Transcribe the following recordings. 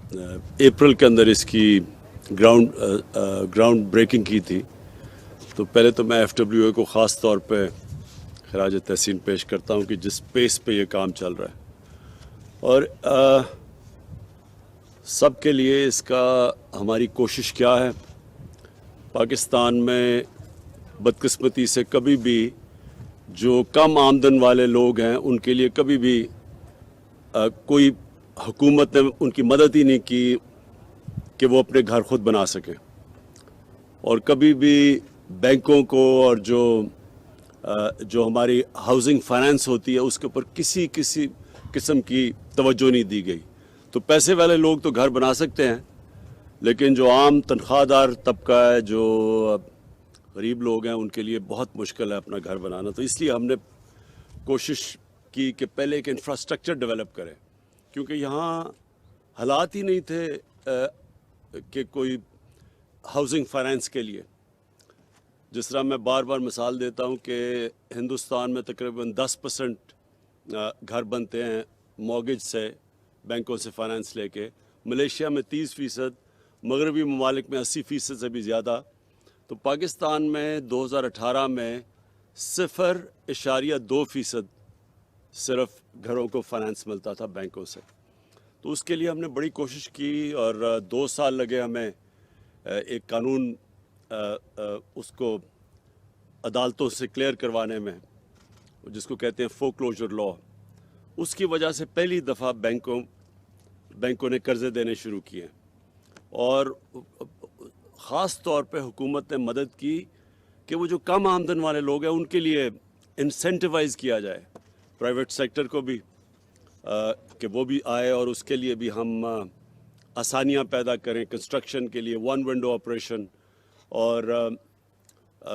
अप्रैल के अंदर इसकी ग्राउंड ब्रेकिंग की थी। तो पहले तो मैं FWA को ख़ास तौर पे खराज तहसीन पेश करता हूँ कि जिस पेस पे ये काम चल रहा है और सब के लिए इसका हमारी कोशिश क्या है। पाकिस्तान में बदकिस्मती से कभी भी जो कम आमदन वाले लोग हैं उनके लिए कभी भी कोई हुकूमत ने उनकी मदद ही नहीं की कि वो अपने घर खुद बना सकें, और कभी भी बैंकों को और जो हमारी हाउसिंग फाइनेंस होती है उसके ऊपर किसी किस्म की तवज्जो नहीं दी गई। तो पैसे वाले लोग तो घर बना सकते हैं, लेकिन जो आम तनख्वाहदार तबका है, जो गरीब लोग हैं, उनके लिए बहुत मुश्किल है अपना घर बनाना। तो इसलिए हमने कोशिश की कि पहले एक इंफ्रास्ट्रक्चर डेवलप करें, क्योंकि यहाँ हालात ही नहीं थे कि कोई हाउसिंग फाइनेंस के लिए। जिस तरह मैं बार बार मिसाल देता हूँ कि हिंदुस्तान में तकरीबन 10% घर बनते हैं मॉर्गेज से, बैंकों से फाइनेंस लेके। मलेशिया में 30%, मगरबी ममालिक में 80% से भी ज़्यादा। तो पाकिस्तान में 2018 में 0.2% सिर्फ घरों को फाइनेंस मिलता था बैंकों से। तो उसके लिए हमने बड़ी कोशिश की और 2 साल लगे हमें एक कानून उसको अदालतों से क्लियर करवाने में, जिसको कहते हैं फोक्लोजर लॉ। उसकी वजह से पहली दफ़ा बैंकों ने कर्ज़े देने शुरू किए, और ख़ास तौर पे हुकूमत ने मदद की कि वो जो कम आमदन वाले लोग हैं उनके लिए इंसेंटिवाइज़ किया जाए, प्राइवेट सेक्टर को भी कि वो भी आए, और उसके लिए भी हम आसानियाँ पैदा करें कंस्ट्रक्शन के लिए, 1 विंडो ऑपरेशन। और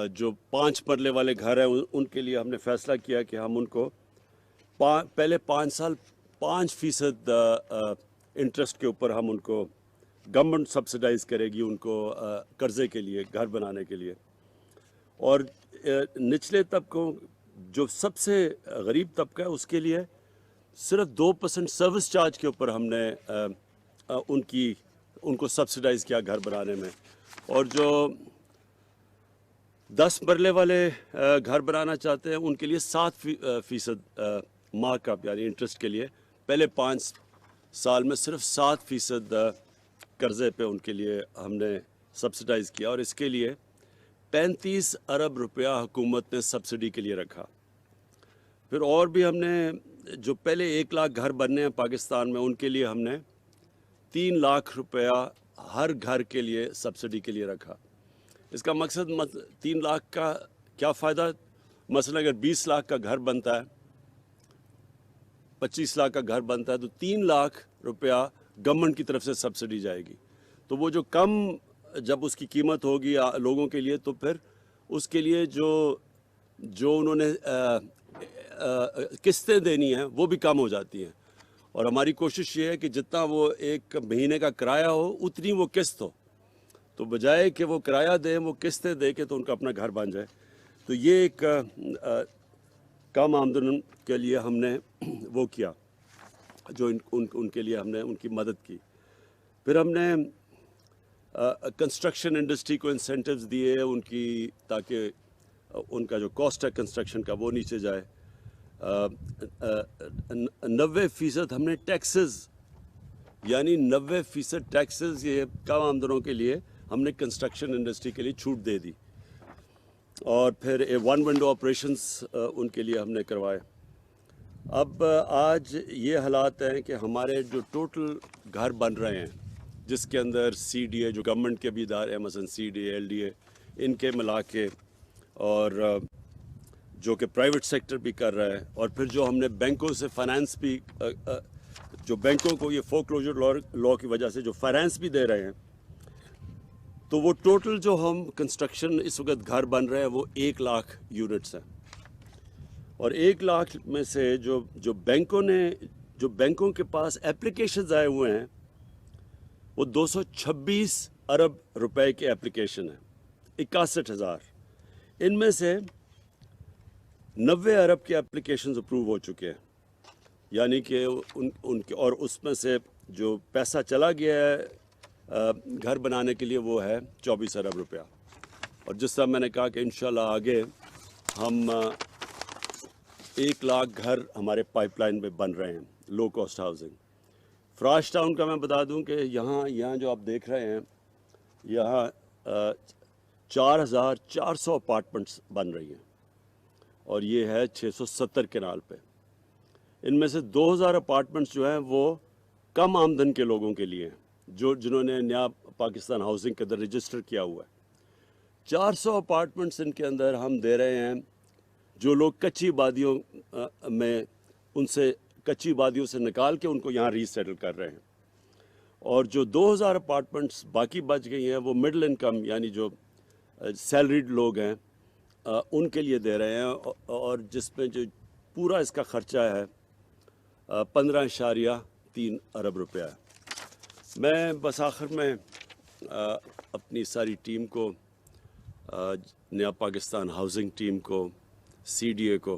जो 5 मरले वाले घर हैं उनके लिए हमने फ़ैसला किया कि हम उनको पहले 5 साल 5% इंटरेस्ट के ऊपर हम उनको गवर्नमेंट सब्सिडाइज़ करेगी उनको कर्ज़े के लिए, घर बनाने के लिए। और निचले तबकों, जो सबसे गरीब तबका है, उसके लिए सिर्फ 2% सर्विस चार्ज के ऊपर हमने उनको सब्सिडाइज़ किया घर बनाने में। और जो 10 मरले वाले घर बनाना चाहते हैं उनके लिए 7% मार्कअप यानी इंटरेस्ट के लिए पहले 5 साल में सिर्फ 7% कर्ज़े पे उनके लिए हमने सब्सिडाइज़ किया, और इसके लिए 35 अरब रुपया हुकूमत ने सब्सिडी के लिए रखा। फिर और भी हमने जो पहले 1 लाख घर बनने हैं पाकिस्तान में, उनके लिए हमने 3 लाख रुपया हर घर के लिए सब्सिडी के लिए रखा। इसका मकसद 3 लाख का क्या फ़ायदा, मसलन अगर 20 लाख का घर बनता है, 25 लाख का घर बनता है, तो 3 लाख रुपया गवर्नमेंट की तरफ से सब्सिडी जाएगी। तो वो जो कम जब उसकी कीमत होगी लोगों के लिए, तो फिर उसके लिए जो उन्होंने किस्तें देनी हैं वो भी कम हो जाती हैं। और हमारी कोशिश ये है कि जितना वो 1 महीने का किराया हो उतनी वो किस्त हो, तो बजाय कि वो किराया दें वो किस्तें दे के तो उनका अपना घर बन जाए। तो ये एक कम आमदन के लिए हमने वो किया, जो उनके लिए हमने उनकी मदद की। फिर हमने कंस्ट्रक्शन इंडस्ट्री को इंसेंटिव्स दिए उनकी, ताकि उनका जो कॉस्ट है कंस्ट्रक्शन का वो नीचे जाए। 90% हमने टैक्सेस, यानी 90% टैक्सेस ये कम आमदनों के लिए हमने कंस्ट्रक्शन इंडस्ट्री के लिए छूट दे दी। और फिर 1 विंडो ऑपरेशंस उनके लिए हमने करवाए। अब आज ये हालात हैं कि हमारे जो टोटल घर बन रहे हैं, जिसके अंदर CDA जो गवर्नमेंट के भी इदारे हैं, मसलन CDA LDA, इनके मिला के, और जो कि प्राइवेट सेक्टर भी कर रहा है, और फिर जो हमने बैंकों से फाइनेंस भी, जो बैंकों को ये फोक्लोजर लॉ की वजह से जो फाइनेंस भी दे रहे हैं, तो वो टोटल जो हम कंस्ट्रक्शन इस वक्त घर बन रहे हैं वो 1 लाख यूनिट्स हैं। और 1 लाख में से जो बैंकों के पास एप्लीकेशंस आए हुए हैं वो 226 अरब रुपए के एप्लीकेशन हैं, 61,000। इनमें से 90 अरब के एप्लीकेशंस अप्रूव हो चुके हैं, यानी कि उनके, और उसमें से جو پیسہ چلا گیا ہے گھر بنانے کے لیے وہ ہے 24 ارب روپیہ. اور جس طرح میں نے کہا کہ انشاءاللہ آگے ہم 1 لاکھ گھر ہمارے پائپ لائن میں بن رہے ہیں low cost housing. Farash town کا میں بتا دوں کہ یہاں جو آپ دیکھ رہے ہیں یہاں 4400 اپارٹمنٹس بن رہی ہیں اور یہ ہے 670 کنال پہ. ان میں سے 2000 اپارٹمنٹس جو ہیں وہ کم آمدن کے لوگوں کے لیے ہیں جنہوں نے نیا پاکستان ہاؤسنگ کے اندر رجسٹر کیا ہوا ہے. 400 اپارٹمنٹس ان کے اندر ہم دے رہے ہیں جو لوگ کچی وادیوں میں ان سے کچی وادیوں سے نکال کے ان کو یہاں ری سیٹل کر رہے ہیں. اور جو 2000 اپارٹمنٹس باقی بچ گئی ہیں وہ مڈل انکم یعنی جو سیلریڈ لوگ ہیں ان کے لیے دے رہے ہیں اور جس میں جو پورا اس کا خرچہ ہے 15.3 ارب روپیہ ہے. میں بس آخر میں اپنی ساری ٹیم کو نیا پاکستان ہاؤسنگ ٹیم کو سی ڈی اے کو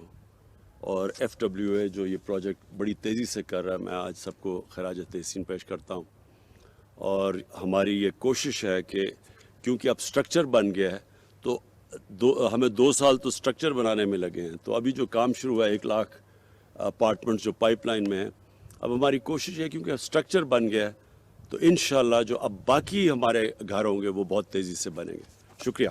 اور ایف ڈبلیو اے جو یہ پروجیکٹ بڑی تیزی سے کر رہا ہے میں آج سب کو خراج تحسین پیش کرتا ہوں. اور ہماری یہ کوشش ہے کہ کیونکہ اب سٹرکچر بن گیا ہے تو ہمیں 2 سال تو سٹرکچر بنانے میں لگے ہیں. تو ابھی جو کام شروع ہوا ہے 1 لاکھ اپارٹمنٹس جو پائپ لائن میں ہیں اب ہماری کوشش ہے کیونکہ اب سٹرکچر بن گیا ہے تو انشاءاللہ جو اب باقی ہمارے گھر ہوں گے وہ بہت تیزی سے بنیں گے. شکریہ.